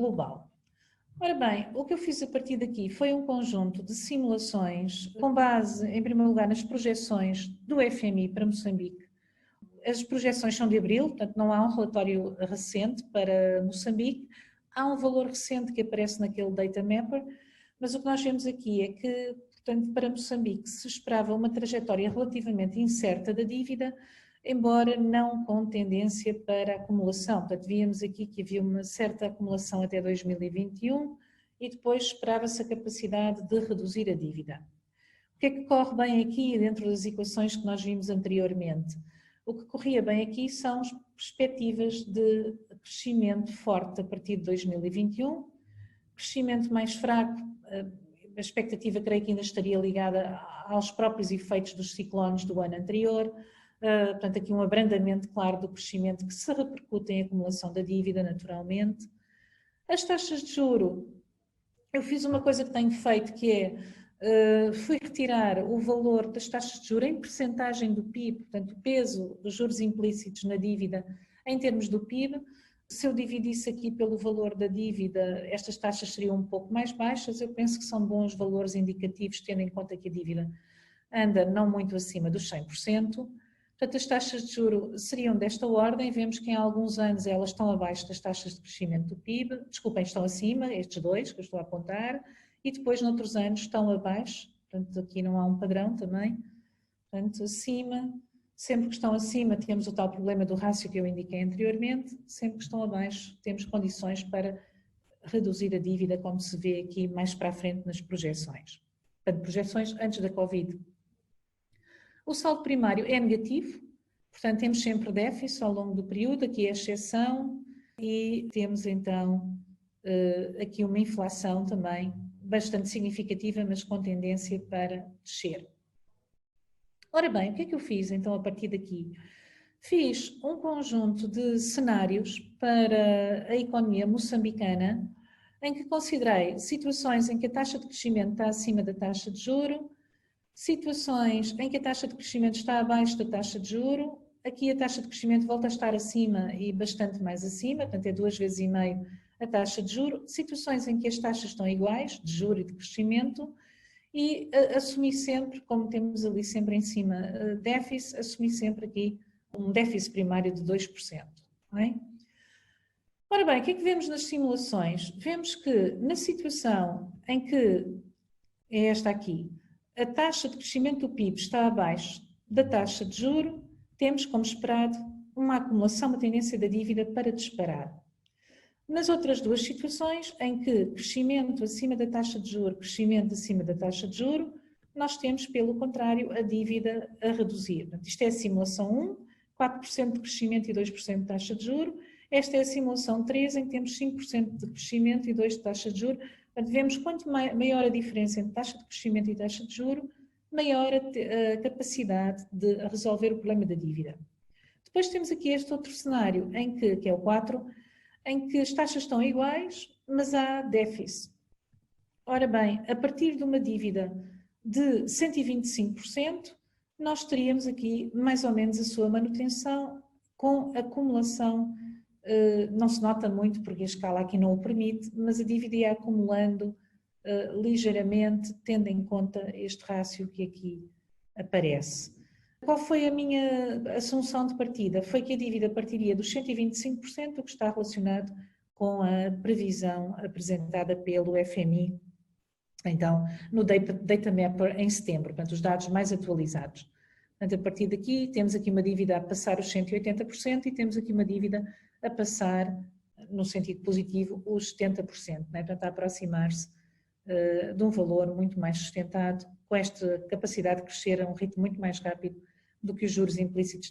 global. Ora bem, o que eu fiz a partir daqui foi um conjunto de simulações com base, em primeiro lugar, nas projeções do FMI para Moçambique. As projeções são de abril, portanto não há um relatório recente para Moçambique, há um valor recente que aparece naquele Data Mapper, mas o que nós vemos aqui é que, portanto, para Moçambique se esperava uma trajetória relativamente incerta da dívida, embora não com tendência para acumulação. Portanto, víamos aqui que havia uma certa acumulação até 2021 e depois esperava-se a capacidade de reduzir a dívida. O que é que corre bem aqui dentro das equações que nós vimos anteriormente? O que corria bem aqui são as perspectivas de crescimento forte a partir de 2021, crescimento mais fraco, a expectativa creio que ainda estaria ligada aos próprios efeitos dos ciclones do ano anterior, portanto aqui um abrandamento claro do crescimento que se repercute em acumulação da dívida naturalmente. As taxas de juro, eu fiz uma coisa que tenho feito que é, fui retirar o valor das taxas de juros em percentagem do PIB, portanto o peso dos juros implícitos na dívida em termos do PIB. Se eu dividisse aqui pelo valor da dívida, estas taxas seriam um pouco mais baixas, eu penso que são bons valores indicativos, tendo em conta que a dívida anda não muito acima dos 100%. Portanto, as taxas de juros seriam desta ordem, vemos que em alguns anos elas estão abaixo das taxas de crescimento do PIB, desculpem, estão acima, estes dois que eu estou a apontar, e depois noutros anos estão abaixo, portanto aqui não há um padrão também, portanto acima, sempre que estão acima temos o tal problema do rácio que eu indiquei anteriormente, sempre que estão abaixo temos condições para reduzir a dívida, como se vê aqui mais para a frente nas projeções. Portanto, projeções antes da Covid. O saldo primário é negativo, portanto temos sempre déficit ao longo do período, aqui é a exceção, e temos então aqui uma inflação também bastante significativa, mas com tendência para descer. Ora bem, o que é que eu fiz então a partir daqui? Fiz um conjunto de cenários para a economia moçambicana, em que considerei situações em que a taxa de crescimento está acima da taxa de juro, situações em que a taxa de crescimento está abaixo da taxa de juro, aqui a taxa de crescimento volta a estar acima e bastante mais acima, portanto é 2,5 vezes a taxa de juro, situações em que as taxas estão iguais, de juro e de crescimento, e assumi sempre, como temos ali sempre em cima déficit, assumi sempre aqui um déficit primário de 2%. Não é? Ora bem, o que é que vemos nas simulações? Vemos que na situação em que, é esta aqui, a taxa de crescimento do PIB está abaixo da taxa de juro, temos, como esperado, uma acumulação, uma tendência da dívida para disparar. Nas outras duas situações, em que crescimento acima da taxa de juro, crescimento acima da taxa de juro, nós temos, pelo contrário, a dívida a reduzir. Portanto, isto é a simulação 1, 4% de crescimento e 2% de taxa de juro. Esta é a simulação 3, em que temos 5% de crescimento e 2% de taxa de juro. Portanto, vemos quanto maior a diferença entre taxa de crescimento e taxa de juro, maior a capacidade de resolver o problema da dívida. Depois temos aqui este outro cenário, em que é o 4, em que as taxas estão iguais, mas há déficit. Ora bem, a partir de uma dívida de 125%, nós teríamos aqui mais ou menos a sua manutenção com acumulação, não se nota muito porque a escala aqui não o permite, mas a dívida ia acumulando ligeiramente, tendo em conta este rácio que aqui aparece. Qual foi a minha assunção de partida? Foi que a dívida partiria dos 125%, o que está relacionado com a previsão apresentada pelo FMI, então, no Data Mapper em setembro, portanto, os dados mais atualizados. Portanto, a partir daqui, temos aqui uma dívida a passar os 180% e temos aqui uma dívida a passar, no sentido positivo, os 70%, né? Portanto, a aproximar-se de um valor muito mais sustentado, com esta capacidade de crescer a um ritmo muito mais rápido do que os juros implícitos